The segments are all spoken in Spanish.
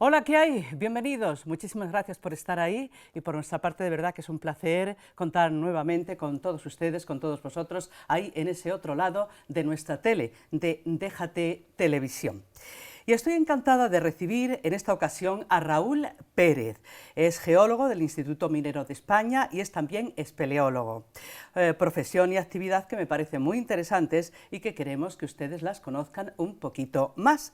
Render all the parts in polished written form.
Hola, ¿qué hay? Bienvenidos. Muchísimas gracias por estar ahí y por nuestra parte de verdad que es un placer contar nuevamente con todos ustedes, con todos vosotros, ahí en ese otro lado de nuestra tele, de Déjate Televisión. Y estoy encantada de recibir en esta ocasión a Raúl Pérez. Es geólogo del Instituto Minero de España y es también espeleólogo. Profesión y actividad que me parecen muy interesantes y que queremos que ustedes las conozcan un poquito más.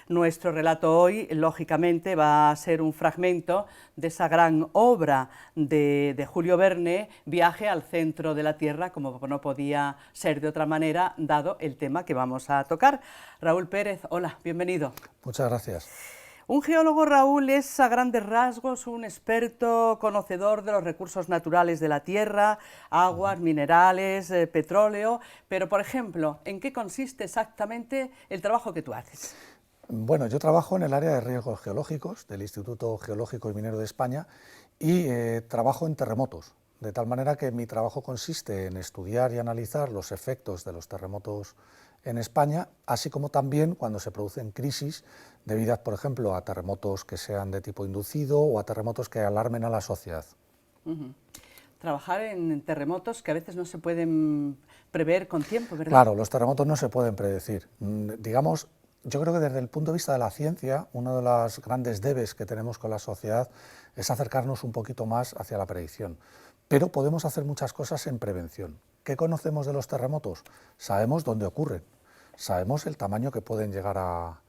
Nuestro relato hoy, lógicamente, va a ser un fragmento de esa gran obra de Julio Verne, Viaje al centro de la Tierra, como no podía ser de otra manera, dado el tema que vamos a tocar. Raúl Pérez, hola, bienvenido. Muchas gracias. Un geólogo, Raúl, es a grandes rasgos un experto conocedor de los recursos naturales de la Tierra, aguas, minerales, petróleo, pero, por ejemplo, ¿en qué consiste exactamente el trabajo que tú haces? Bueno, yo trabajo en el área de riesgos geológicos del Instituto Geológico y Minero de España y trabajo en terremotos, de tal manera que mi trabajo consiste en estudiar y analizar los efectos de los terremotos en España, así como también cuando se producen crisis debidas, por ejemplo, a terremotos que sean de tipo inducido o a terremotos que alarmen a la sociedad. Trabajar en terremotos que a veces no se pueden prever con tiempo, ¿verdad? Claro, los terremotos no se pueden predecir. Digamos, yo creo que desde el punto de vista de la ciencia, uno de los grandes debes que tenemos con la sociedad es acercarnos un poquito más hacia la predicción. Pero podemos hacer muchas cosas en prevención. ¿Qué conocemos de los terremotos? Sabemos dónde ocurren, sabemos el tamaño que pueden llegar a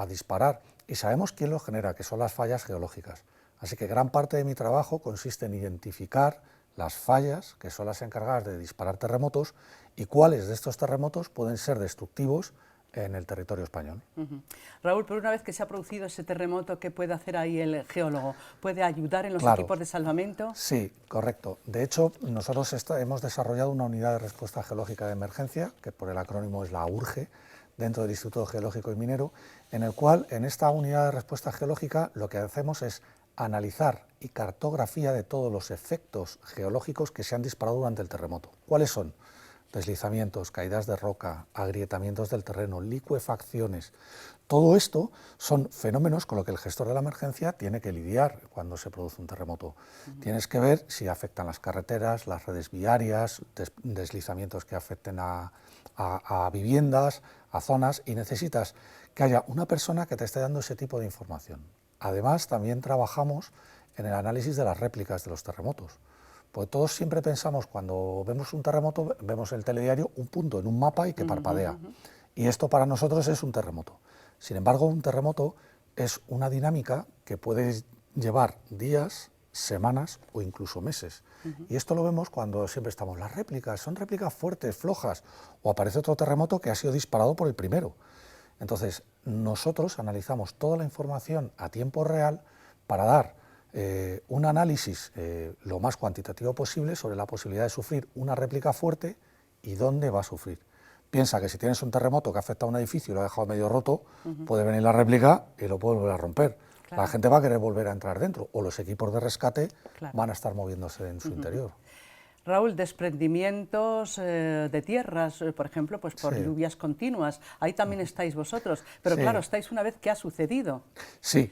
disparar y sabemos quién los genera, que son las fallas geológicas. Así que gran parte de mi trabajo consiste en identificar las fallas, que son las encargadas de disparar terremotos, y cuáles de estos terremotos pueden ser destructivos en el territorio español. Raúl, pero una vez que se ha producido ese terremoto, ¿qué puede hacer ahí el geólogo? ¿Puede ayudar en los Claro, equipos de salvamento? sí, correcto. De hecho, nosotros hemos desarrollado una unidad de respuesta geológica de emergencia, que por el acrónimo es la URGE, dentro del Instituto Geológico y Minero, en el cual, en esta unidad de respuesta geológica, lo que hacemos es analizar y cartografía de todos los efectos geológicos que se han disparado durante el terremoto. ¿Cuáles son? Deslizamientos, caídas de roca, agrietamientos del terreno, licuefacciones. Todo esto son fenómenos con los que el gestor de la emergencia tiene que lidiar cuando se produce un terremoto. Tienes que ver si afectan las carreteras, las redes viarias, deslizamientos que afecten a viviendas, a zonas, y necesitas que haya una persona que te esté dando ese tipo de información. Además, también trabajamos en el análisis de las réplicas de los terremotos. Porque todos siempre pensamos, cuando vemos un terremoto, vemos en el telediario un punto en un mapa y que parpadea. Y esto para nosotros es un terremoto. Sin embargo, un terremoto es una dinámica que puede llevar días, semanas o incluso meses. Y esto lo vemos cuando siempre estamos, las réplicas, son réplicas fuertes, flojas, o aparece otro terremoto que ha sido disparado por el primero. Entonces, nosotros analizamos toda la información a tiempo real para dar un análisis lo más cuantitativo posible sobre la posibilidad de sufrir una réplica fuerte y dónde va a sufrir. Piensa que si tienes un terremoto que afecta a un edificio y lo ha dejado medio roto, puede venir la réplica y lo puede volver a romper. Claro. La gente va a querer volver a entrar dentro, o los equipos de rescate Claro. van a estar moviéndose en su interior. Raúl, desprendimientos de tierras, por ejemplo, pues por Sí. lluvias continuas. Ahí también estáis vosotros, pero Sí. claro, estáis una vez que ha sucedido. Sí,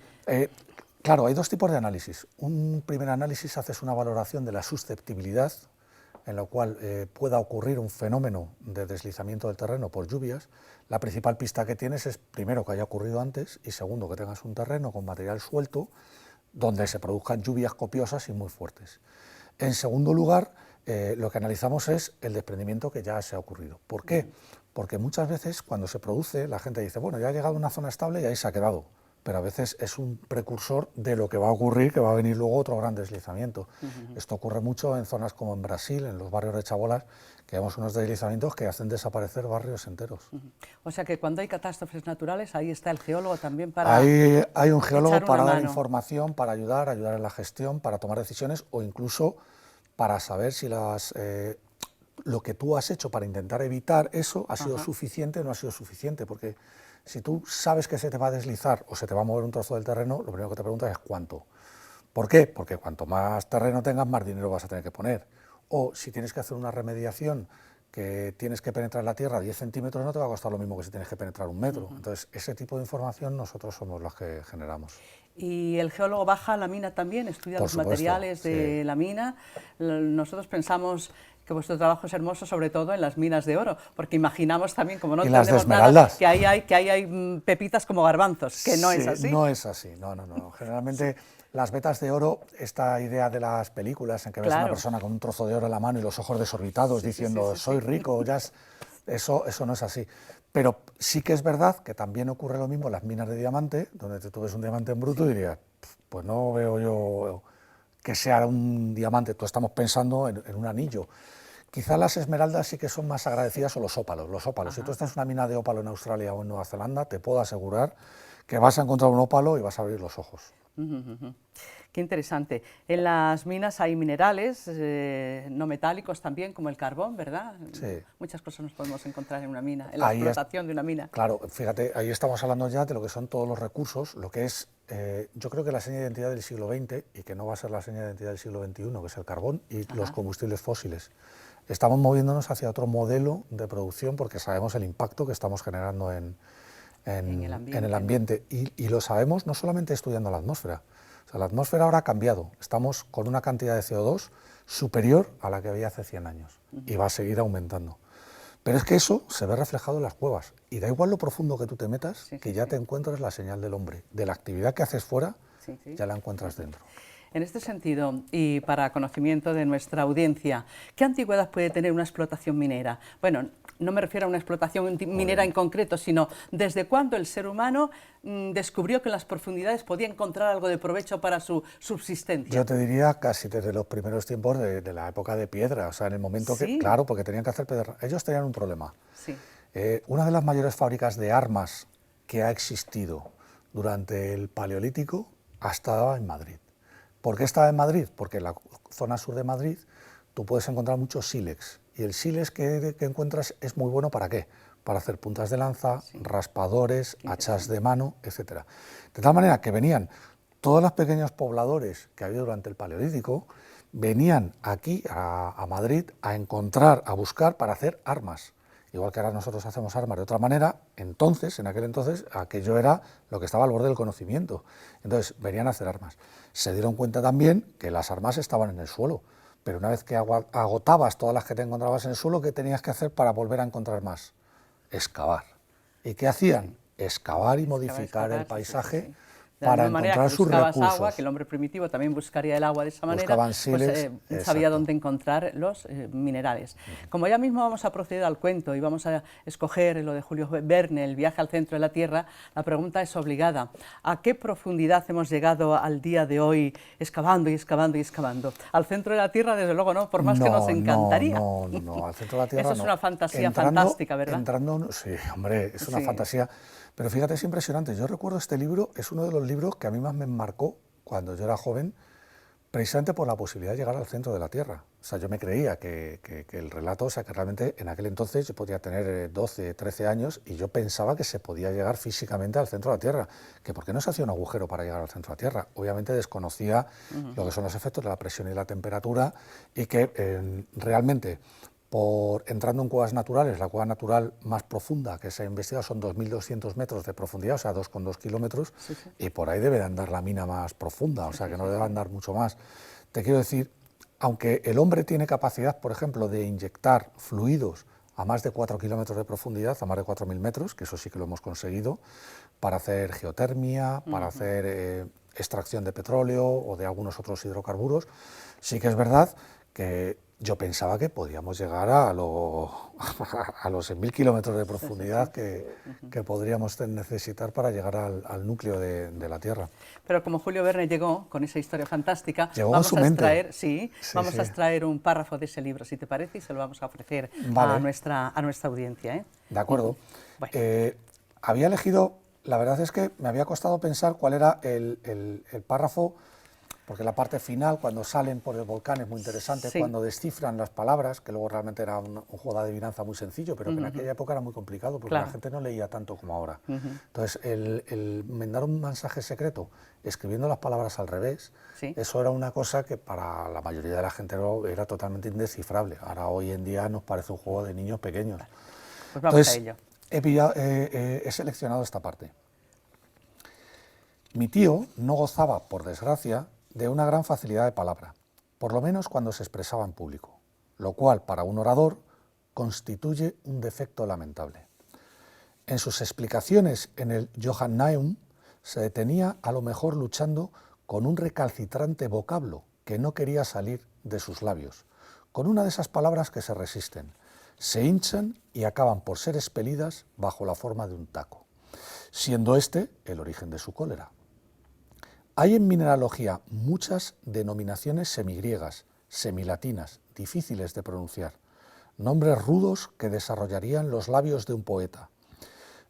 claro, hay dos tipos de análisis. Un primer análisis, haces una valoración de la susceptibilidad, en la cual pueda ocurrir un fenómeno de deslizamiento del terreno por lluvias. La principal pista que tienes es, primero, que haya ocurrido antes, y segundo, que tengas un terreno con material suelto donde se produzcan lluvias copiosas y muy fuertes. En segundo lugar, lo que analizamos es el desprendimiento que ya se ha ocurrido. ¿Por qué? Porque muchas veces cuando se produce, la gente dice, bueno, ya ha llegado a una zona estable y ahí se ha quedado, pero a veces es un precursor de lo que va a ocurrir, que va a venir luego otro gran deslizamiento. Esto ocurre mucho en zonas como en Brasil, en los barrios de chabolas, que vemos unos deslizamientos que hacen desaparecer barrios enteros. O sea que cuando hay catástrofes naturales, ahí está el geólogo también para Hay un geólogo echar una para dar mano. información, para ayudar en la gestión, para tomar decisiones, o incluso para saber si lo que tú has hecho para intentar evitar eso ha sido suficiente o no ha sido suficiente, porque si tú sabes que se te va a deslizar o se te va a mover un trozo del terreno, lo primero que te preguntas es cuánto. ¿Por qué? Porque cuanto más terreno tengas, más dinero vas a tener que poner. O si tienes que hacer una remediación, que tienes que penetrar la tierra 10 centímetros, no te va a costar lo mismo que si tienes que penetrar 1 metro. Entonces, ese tipo de información nosotros somos los que generamos. Y el geólogo baja a la mina también, estudia Por los supuesto, materiales de sí. la mina. Nosotros pensamos que vuestro trabajo es hermoso, sobre todo en las minas de oro, porque imaginamos también, como no Y las de entendemos nada, esmeraldas. que ahí hay pepitas como garbanzos, que no es Sí, así. no es así, no. Generalmente las vetas de oro, esta idea de las películas en que ves a una Claro. persona con un trozo de oro en la mano y los ojos desorbitados diciendo soy rico, eso no es así. Pero sí que es verdad que también ocurre lo mismo en las minas de diamante, donde tú ves un diamante en bruto y dirías, pues no veo yo que sea un diamante, tú estamos pensando en un anillo. Quizá las esmeraldas sí que son más agradecidas o los ópalos. Los ópalos. Si tú estás en una mina de ópalo en Australia o en Nueva Zelanda, te puedo asegurar que vas a encontrar un ópalo y vas a abrir los ojos. Qué interesante. En las minas hay minerales no metálicos también, como el carbón, ¿verdad? Sí. Muchas cosas nos podemos encontrar en una mina, en la Ahí es, explotación de una mina. claro, fíjate, ahí estamos hablando ya de lo que son todos los recursos, lo que es, yo creo que la seña de identidad del siglo XX y que no va a ser la seña de identidad del siglo XXI, que es el carbón y los combustibles fósiles. Estamos moviéndonos hacia otro modelo de producción porque sabemos el impacto que estamos generando en el ambiente. Y lo sabemos no solamente estudiando la atmósfera. O sea, la atmósfera ahora ha cambiado. Estamos con una cantidad de CO2 superior a la que había hace 100 años y va a seguir aumentando. Pero es que eso se ve reflejado en las cuevas y da igual lo profundo que tú te metas, que ya te encuentras la señal del hombre. De la actividad que haces fuera, ya la encuentras dentro. En este sentido, y para conocimiento de nuestra audiencia, ¿qué antigüedad puede tener una explotación minera? Bueno, no me refiero a una explotación minera en concreto, sino desde cuándo el ser humano descubrió que en las profundidades podía encontrar algo de provecho para su subsistencia. Yo te diría casi desde los primeros tiempos de la época de piedra, o sea, en el momento que, claro, porque tenían que hacer pedra. Ellos tenían un problema. Una de las mayores fábricas de armas que ha existido durante el Paleolítico estaba en Madrid. ¿Por qué estaba en Madrid? Porque en la zona sur de Madrid tú puedes encontrar mucho sílex y el sílex que encuentras es muy bueno ¿para qué? Para hacer puntas de lanza, raspadores, hachas de mano, etc. De tal manera que venían todos los pequeños pobladores que había durante el Paleolítico, venían aquí a Madrid a encontrar, a buscar para hacer armas. Igual que ahora nosotros hacemos armas de otra manera, entonces, en aquel entonces, aquello era lo que estaba al borde del conocimiento. Entonces, venían a hacer armas. Se dieron cuenta también que las armas estaban en el suelo, pero una vez que agotabas todas las que te encontrabas en el suelo, ¿qué tenías que hacer para volver a encontrar más? Excavar. ¿Y qué hacían? Excavar y modificar el paisaje para encontrar sus recursos. Agua, que el hombre primitivo también buscaría el agua de esa manera, buscaban sílex, pues sabía dónde encontrar los minerales. Como ya mismo vamos a proceder al cuento y vamos a escoger lo de Julio Verne, el viaje al centro de la Tierra, la pregunta es obligada. ¿A qué profundidad hemos llegado al día de hoy excavando y excavando y excavando? Al centro de la Tierra, desde luego no, por más que nos encantaría. No, al centro de la Tierra Eso es una fantasía fantástica, ¿verdad? Sí, hombre, es una fantasía. Pero fíjate, es impresionante. Yo recuerdo este libro, es uno de los libros que a mí más me marcó cuando yo era joven, precisamente por la posibilidad de llegar al centro de la Tierra. O sea, yo me creía que el relato, o sea, que realmente en aquel entonces yo podía tener 12, 13 años y yo pensaba que se podía llegar físicamente al centro de la Tierra, que por qué no se hacía un agujero para llegar al centro de la Tierra. Obviamente desconocía lo que son los efectos de la presión y la temperatura y que realmente entrando en cuevas naturales, la cueva natural más profunda que se ha investigado son 2.200 metros de profundidad, o sea, 2,2 kilómetros, y por ahí debe de andar la mina más profunda, o sea, que no debe andar mucho más. Te quiero decir, aunque el hombre tiene capacidad, por ejemplo, de inyectar fluidos a más de 4 kilómetros de profundidad, a más de 4.000 metros, que eso sí que lo hemos conseguido, para hacer geotermia, para hacer extracción de petróleo o de algunos otros hidrocarburos, sí que es verdad que yo pensaba que podíamos llegar a los 6.000 kilómetros de profundidad que podríamos necesitar para llegar al núcleo de la Tierra. Pero como Julio Verne llegó con esa historia fantástica, vamos a extraer un párrafo de ese libro, si te parece, y se lo vamos a ofrecer a nuestra audiencia. De acuerdo. Había elegido, la verdad es que me había costado pensar cuál era el párrafo, porque la parte final, cuando salen por el volcán, es muy interesante, cuando descifran las palabras, que luego realmente era un juego de adivinanza muy sencillo, pero que en aquella época era muy complicado, porque la gente no leía tanto como ahora. Entonces, el mandar un mensaje secreto escribiendo las palabras al revés, eso era una cosa que para la mayoría de la gente era totalmente indescifrable. Ahora, hoy en día, nos parece un juego de niños pequeños. Pues vamos a ello. He seleccionado esta parte. Mi tío no gozaba, por desgracia, de una gran facilidad de palabra, por lo menos cuando se expresaba en público, lo cual para un orador constituye un defecto lamentable. En sus explicaciones en el Johanneum se detenía a lo mejor luchando con un recalcitrante vocablo que no quería salir de sus labios, con una de esas palabras que se resisten, se hinchan y acaban por ser expelidas bajo la forma de un taco, siendo este el origen de su cólera. Hay en mineralogía muchas denominaciones semigriegas, semilatinas, difíciles de pronunciar, nombres rudos que desarrollarían los labios de un poeta.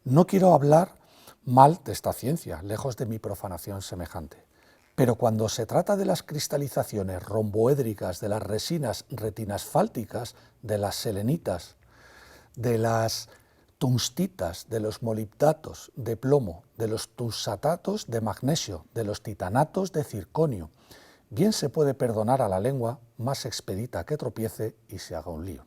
No quiero hablar mal de esta ciencia, lejos de mi profanación semejante, pero cuando se trata de las cristalizaciones romboédricas, de las resinas retinasfálticas, de las selenitas, de las tungstitas, de los molibdatos de plomo, de los tungsatatos de magnesio, de los titanatos de circonio, bien se puede perdonar a la lengua más expedita que tropiece y se haga un lío.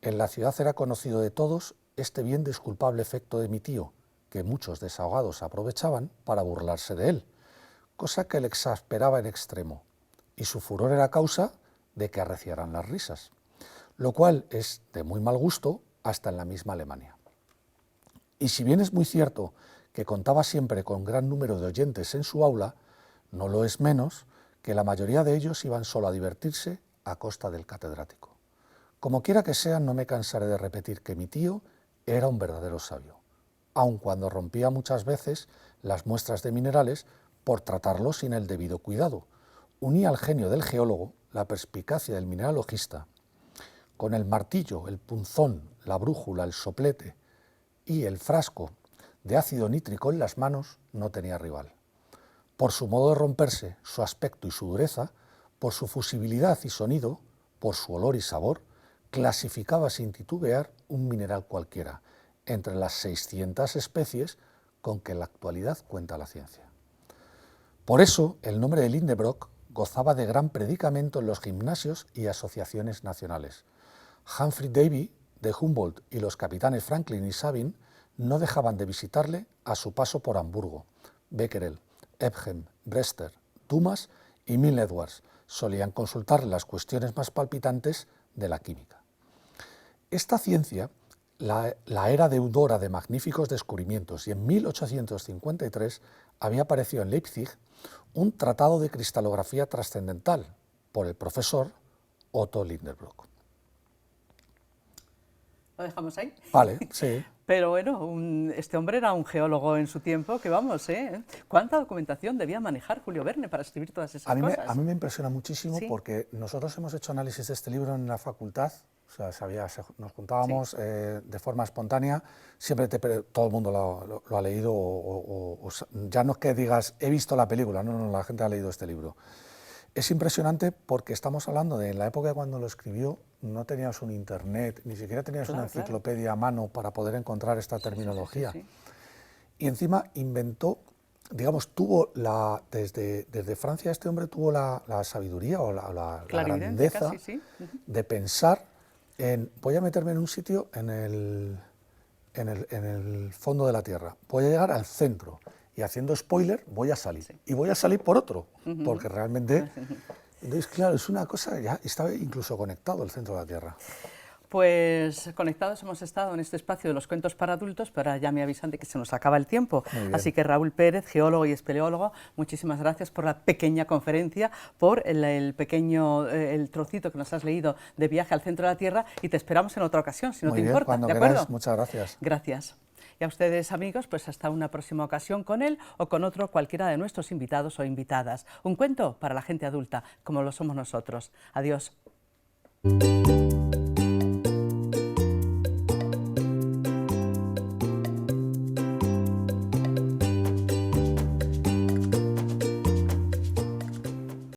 En la ciudad era conocido de todos este bien disculpable efecto de mi tío, que muchos desahogados aprovechaban para burlarse de él, cosa que le exasperaba en extremo, y su furor era causa de que arreciaran las risas, lo cual es de muy mal gusto hasta en la misma Alemania. Y si bien es muy cierto que contaba siempre con gran número de oyentes en su aula, no lo es menos que la mayoría de ellos iban solo a divertirse a costa del catedrático. Como quiera que sea, no me cansaré de repetir que mi tío era un verdadero sabio, aun cuando rompía muchas veces las muestras de minerales por tratarlos sin el debido cuidado. Unía al genio del geólogo, la perspicacia del mineralogista, con el martillo, el punzón, la brújula, el soplete y el frasco de ácido nítrico en las manos, no tenía rival. Por su modo de romperse, su aspecto y su dureza, por su fusibilidad y sonido, por su olor y sabor, clasificaba sin titubear un mineral cualquiera, entre las 600 especies con que en la actualidad cuenta la ciencia. Por eso, el nombre de Lindenbrock gozaba de gran predicamento en los gimnasios y asociaciones nacionales. Humphrey Davy, de Humboldt, y los capitanes Franklin y Sabine no dejaban de visitarle a su paso por Hamburgo. Becquerel, Ebgen, Brewster, Dumas y Milne Edwards solían consultarle las cuestiones más palpitantes de la química. Esta ciencia, la era deudora de magníficos descubrimientos, y en 1853 había aparecido en Leipzig un tratado de cristalografía trascendental por el profesor Otto Lindenbrock. ¿Lo dejamos ahí? Vale, sí. Pero bueno, este hombre era un geólogo en su tiempo, que vamos, ¿cuánta documentación debía manejar Julio Verne para escribir todas esas cosas? A mí me impresiona muchísimo, ¿Sí? porque nosotros hemos hecho análisis de este libro en la facultad, o sea, nos juntábamos Sí. de forma espontánea, siempre todo el mundo lo ha leído, ya no es que digas, he visto la película, no, la gente ha leído este libro. Es impresionante porque estamos hablando de la época cuando lo escribió, no tenías un internet, ni siquiera tenías una enciclopedia a mano para poder encontrar esta terminología. Sí. Y encima inventó, digamos, desde Francia este hombre tuvo la sabiduría o la grandeza casi, sí, de pensar en, voy a meterme en un sitio en el fondo de la Tierra, voy a llegar al centro. Y haciendo spoiler, voy a salir. Sí. Y voy a salir por otro, porque realmente... Entonces, claro, es una cosa, ya estaba incluso conectado el centro de la Tierra. Pues conectados hemos estado en este espacio de los cuentos para adultos, pero ahora ya me avisan de que se nos acaba el tiempo. Así que Raúl Pérez, geólogo y espeleólogo, muchísimas gracias por la pequeña conferencia, por el trocito que nos has leído de Viaje al centro de la Tierra, y te esperamos en otra ocasión, si no te importa. Cuando ¿De queráis, acuerdo? muchas gracias. Gracias. Y a ustedes, amigos, pues hasta una próxima ocasión con él o con otro cualquiera de nuestros invitados o invitadas. Un cuento para la gente adulta, como lo somos nosotros. Adiós.